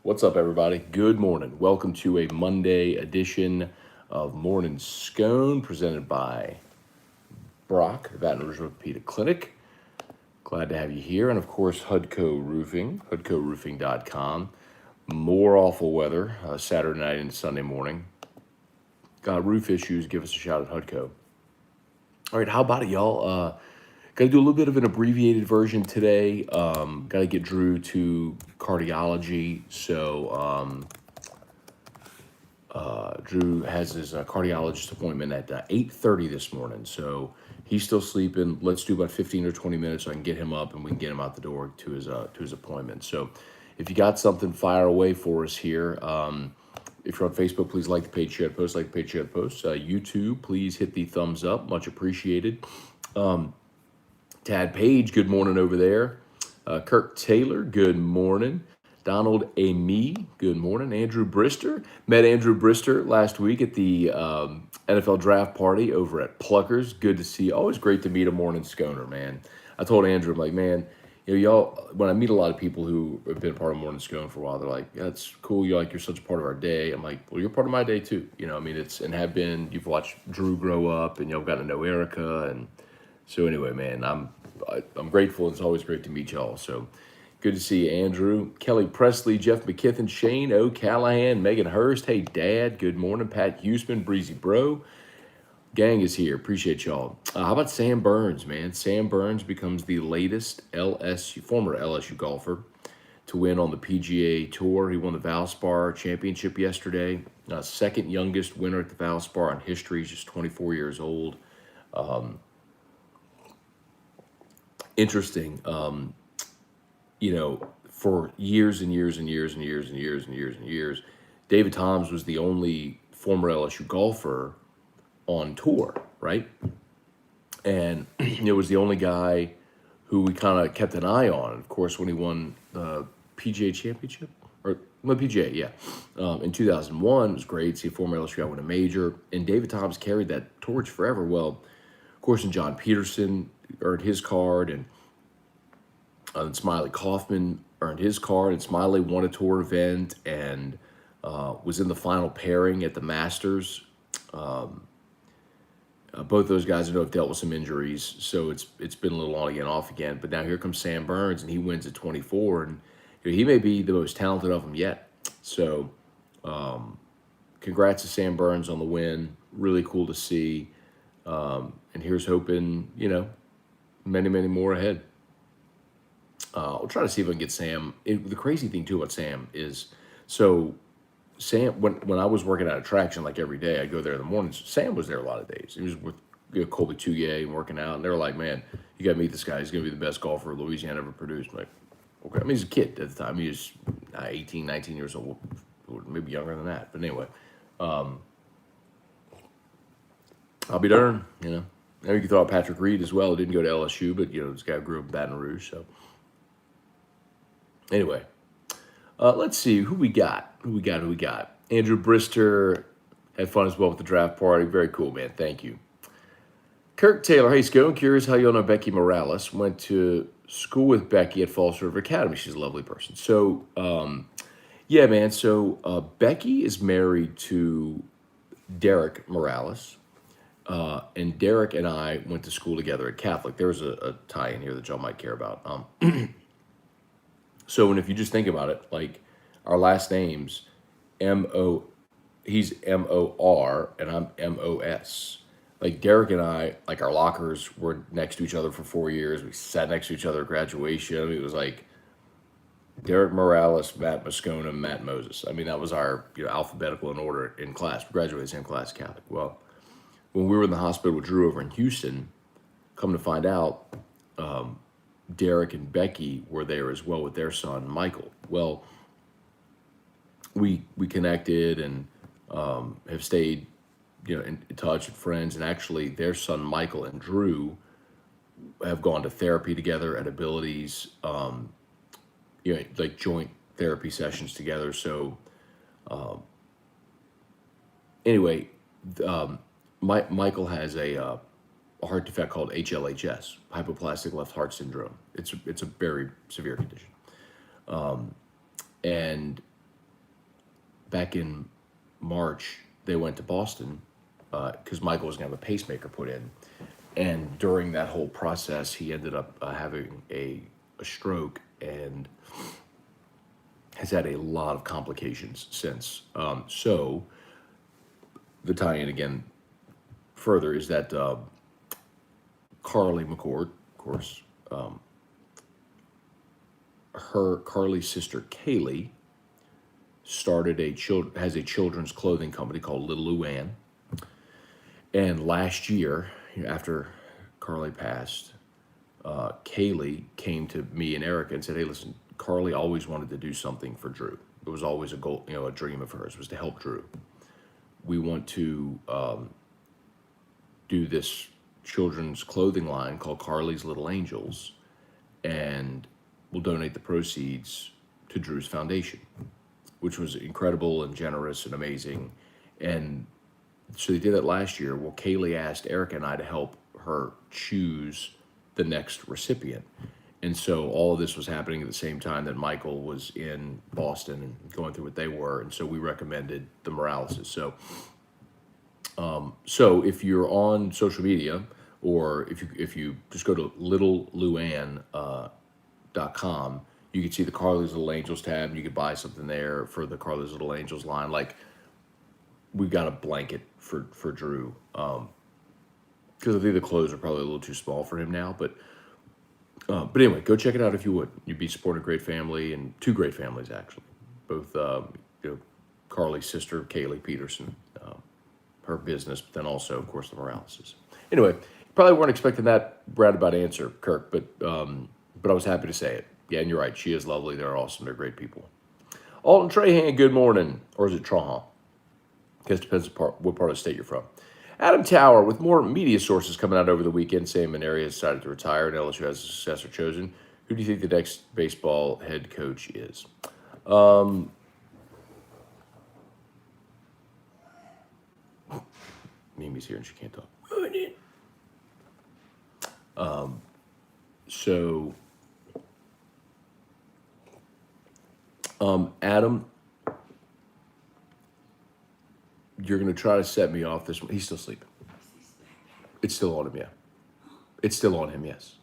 What's up, everybody? Good morning. Welcome to a Monday edition of Morning Scone presented by Brock, the Baton Rouge Orthopedic Clinic. Glad to have you here. And of course, Hudco Roofing, hudcoroofing.com. More awful weather Saturday night and Sunday morning. Got roof issues, give us a shout at Hudco. All right, how about it, y'all? Got to do a little bit of an abbreviated version today. Got to get Drew to cardiology. So Drew has his cardiologist appointment at 8:30 this morning. So he's still sleeping. Let's do about 15 or 20 minutes so I can get him up and we can get him out the door to his appointment. So if you got something, fire away for us here. If you're on Facebook, please like the page, share the post, like the page, share the post. YouTube, please hit the thumbs up. Much appreciated. Tad Page, good morning over there. Kirk Taylor, good morning. Donald Amy, good morning. Andrew Brister, met Andrew Brister last week at the NFL draft party over at Pluckers. Good to see. Always great to meet a morning sconer, man. I told Andrew, I'm like, man, y'all. When I meet a lot of people who have been part of Morning Scone for a while, they're like, yeah, "That's cool. You're such a part of our day." I'm like, "Well, you're part of my day too." I mean, it's and have been. You've watched Drew grow up, and you've gotten to know Erica, and so anyway, man, I'm grateful. It's always great to meet y'all. So good to see you, Andrew, Kelly Presley, Jeff McKithen, Shane O'Callahan, Megan Hurst. Hey, Dad. Good morning, Pat Huseman, Breezy Bro. Gang is here. Appreciate y'all. How about Sam Burns, man? Sam Burns becomes the latest former LSU golfer to win on the PGA Tour. He won the Valspar Championship yesterday. Second youngest winner at the Valspar in history. He's just 24 years old. Interesting. For years and years and years and years and years and years and years, David Toms was the only former LSU golfer on tour, right? And it was the only guy who we kind of kept an eye on. Of course, when he won the PGA Championship, or well, PGA, yeah, in 2001, it was great to see a former LSU guy win a major. And David Toms carried that torch forever. Well, of course, and John Peterson earned his card, and Smiley Kaufman earned his card, and Smiley won a tour event and was in the final pairing at the Masters. Both those guys I know have dealt with some injuries, so it's been a little on again, off again. But now here comes Sam Burns, and he wins at 24, and he may be the most talented of them yet. So, congrats to Sam Burns on the win. Really cool to see, and here's hoping many many more ahead. I'll try to see if I can get Sam. The crazy thing too about Sam is, so Sam, when I was working at Attraction, like every day, I go there in the mornings. Sam was there a lot of days. He was with Colby Touye and working out, and they were like, "Man, you got to meet this guy. He's going to be the best golfer Louisiana ever produced." I'm like, okay. I mean, he's a kid at the time. He was 18, 19 years old, maybe younger than that. But anyway, I'll be darned. Now you can throw out Patrick Reed as well. He didn't go to LSU, but this guy grew up in Baton Rouge. So anyway. Let's see who we got. Andrew Brister had fun as well with the draft party. Very cool, man. Thank you. Kirk Taylor. Hey, Scone. Curious how you know Becky Morales. Went to school with Becky at Falls River Academy. She's a lovely person. So, yeah, man. So Becky is married to Derek Morales. And Derek and I went to school together at Catholic. There's a tie in here that y'all might care about. So, and if you just think about it, like our last names, he's M-O-R and I'm M-O-S. Like Derek and I, like our lockers were next to each other for 4 years. We sat next to each other at graduation. I mean, it was like Derek Morales, Matt Moscona, Matt Moses. I mean, that was our alphabetical in order in class. We graduated the same class, Catholic. Well, when we were in the hospital with Drew over in Houston, come to find out, Derek and Becky were there as well with their son, Michael. Well, we connected and have stayed, in touch with friends. And actually, their son, Michael and Drew, have gone to therapy together at Abilities, like joint therapy sessions together. So anyway, Michael has a heart defect called HLHS, hypoplastic left heart syndrome. It's a very severe condition, and back in March, they went to Boston because Michael was going to have a pacemaker put in. And during that whole process, he ended up having a stroke and has had a lot of complications since. So the tie-in again further is that Carly McCord, of course, Carly's sister Kaylee has a children's clothing company called Little Luann. And last year, after Carly passed, Kaylee came to me and Erica and said, "Hey, listen, Carly always wanted to do something for Drew. It was always a goal, a dream of hers was to help Drew. We want to do this children's clothing line called Carly's Little Angels, and we'll donate the proceeds to Drew's foundation," which was incredible and generous and amazing. And so they did that last year. Well, Kaylee asked Erica and I to help her choose the next recipient. And so all of this was happening at the same time that Michael was in Boston and going through what they were. And so we recommended the Moraleses. So if you're on social media, or if you just go to littleluann.com, you can see the Carly's Little Angels tab, and you could buy something there for the Carly's Little Angels line. Like, we've got a blanket for Drew, because I think the clothes are probably a little too small for him now. But anyway, go check it out if you would. You'd be supporting a great family, and two great families actually. Both Carly's sister Kaylee Peterson, her business, but then also of course the Moraleses. Anyway, probably weren't expecting that roundabout answer, Kirk, but I was happy to say it. Yeah, and you're right. She is lovely. They're awesome. They're great people. Alton Trahan, good morning, or is it Trahan? I guess it depends what part of the state you're from. Adam Tower, with more media sources coming out over the weekend, saying Maneri has decided to retire and LSU has a successor chosen. Who do you think the next baseball head coach is? Mimi's here and she can't talk. Adam, you're going to try to set me off this one. He's still sleeping. It's still on him, yeah. It's still on him, yes.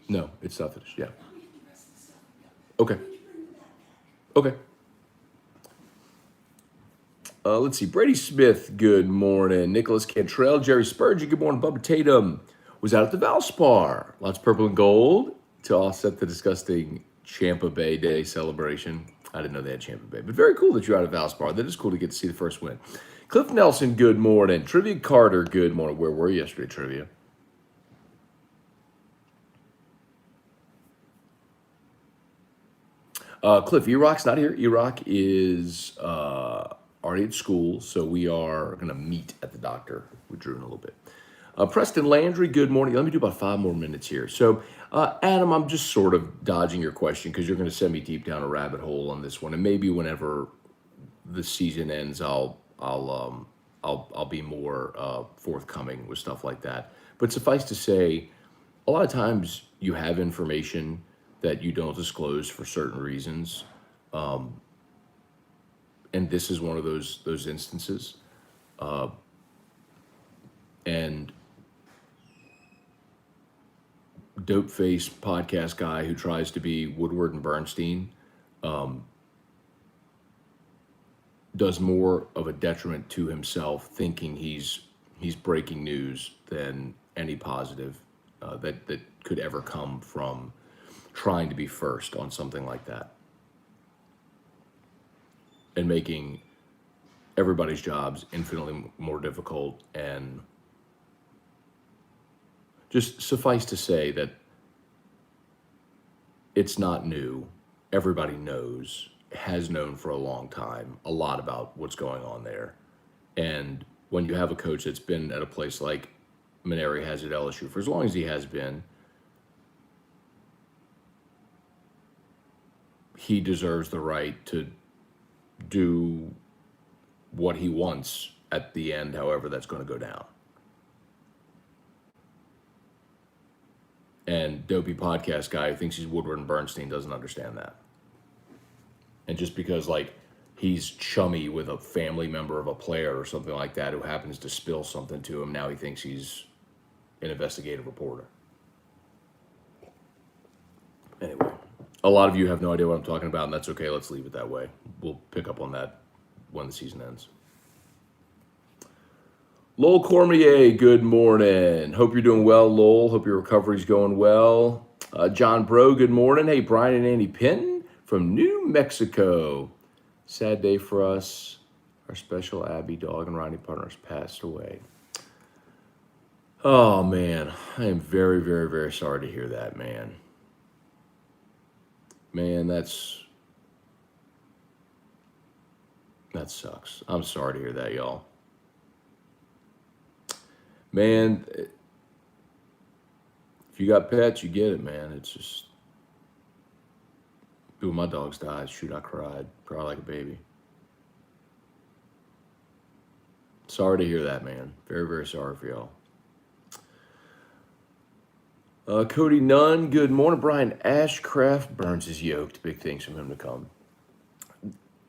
No, it's not finished, yeah. Okay. Okay. Let's see. Brady Smith, good morning. Nicholas Cantrell, Jerry Spurgeon, good morning. Bubba Tatum was out at the Valspar. Lots of purple and gold to offset the disgusting Champa Bay Day celebration. I didn't know they had Champa Bay, but very cool that you're out at Valspar. That is cool to get to see the first win. Cliff Nelson, good morning. Trivia Carter, good morning. Where were you yesterday, Trivia? Cliff, E-Rock's not here. E-Rock is already at school, so we are going to meet at the doctor with Drew in a little bit. Preston Landry, good morning. Let me do about 5 more minutes here. So, Adam, I'm just sort of dodging your question because you're going to send me deep down a rabbit hole on this one, and maybe whenever the season ends, I'll be more forthcoming with stuff like that. But suffice to say, a lot of times you have information that you don't disclose for certain reasons, and this is one of those instances. And dope face podcast guy who tries to be Woodward and Bernstein does more of a detriment to himself thinking he's breaking news than any positive that could ever come from trying to be first on something like that and making everybody's jobs infinitely more difficult. And just suffice to say that it's not new. Everybody knows, has known for a long time, a lot about what's going on there. And when you have a coach that's been at a place like Maneri has at LSU for as long as he has been, he deserves the right to do what he wants at the end, however that's going to go down. And dopey podcast guy who thinks he's Woodward and Bernstein doesn't understand that. And just because, like, he's chummy with a family member of a player or something like that who happens to spill something to him. Now he thinks he's an investigative reporter. Anyway, a lot of you have no idea what I'm talking about, and that's okay. Let's leave it that way. We'll pick up on that when the season ends. Lowell Cormier, good morning. Hope you're doing well, Lowell. Hope your recovery's going well. John Bro, good morning. Hey, Brian and Annie Penn from New Mexico. Sad day for us. Our special Abby dog and riding partners passed away. Oh, man. I am very, very, very sorry to hear that, man. Man, that sucks. I'm sorry to hear that, y'all. Man, if you got pets, you get it, man. It's just, when my dogs died, shoot, I cried like a baby. Sorry to hear that, man. Very, very sorry for y'all. Cody Nunn, good morning. Brian Ashcraft burns his yoked. Big things from him to come.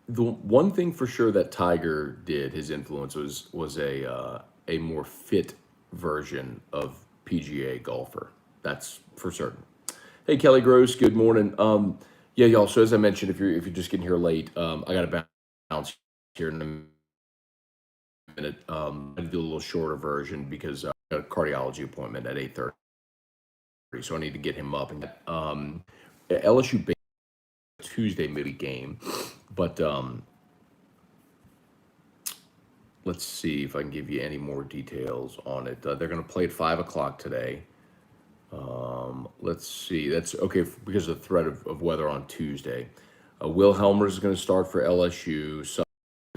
The one thing for sure that Tiger did, his influence was a more fit version of PGA golfer. That's for certain. Hey, Kelly Gross, good morning. Yeah, y'all. So as I mentioned, if you're just getting here late, I got to bounce here in a minute. I'm gonna do a little shorter version because I got a cardiology appointment at 8:30, so I need to get him up. And LSU Tuesday midweek game, but let's see if I can give you any more details on it. They're going to play at 5 o'clock today. Let's see. That's okay because of the threat of weather on Tuesday. Will Helmer is going to start for LSU.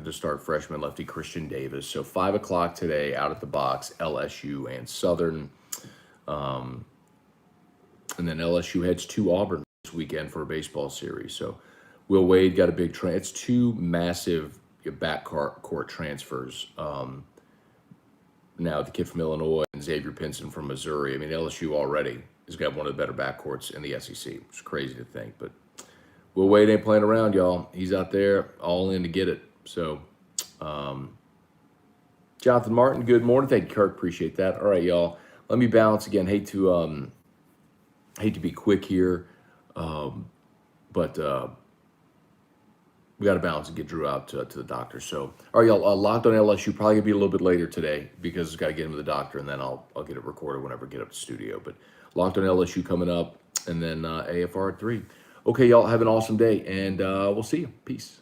To start freshman lefty Christian Davis. So 5 o'clock today, out at the box, LSU and Southern. And then LSU heads to Auburn this weekend for a baseball series. So Will Wade got a big It's two massive backcourt transfers. Now the kid from Illinois and Xavier Pinson from Missouri. I mean, LSU already has got one of the better backcourts in the SEC. It's crazy to think, but Will Wade ain't playing around, y'all. He's out there all in to get it. So, Jonathan Martin, good morning. Thank you, Kirk. Appreciate that. All right, y'all. Let me bounce again. Hate to be quick here, but we got to bounce and get Drew out to the doctor. So, all right, y'all. Locked on LSU probably gonna be a little bit later today because I've got to get him to the doctor, and then I'll get it recorded whenever I get up to the studio. But Locked on LSU coming up, and then AFR at 3. Okay, y'all. Have an awesome day, and we'll see you. Peace.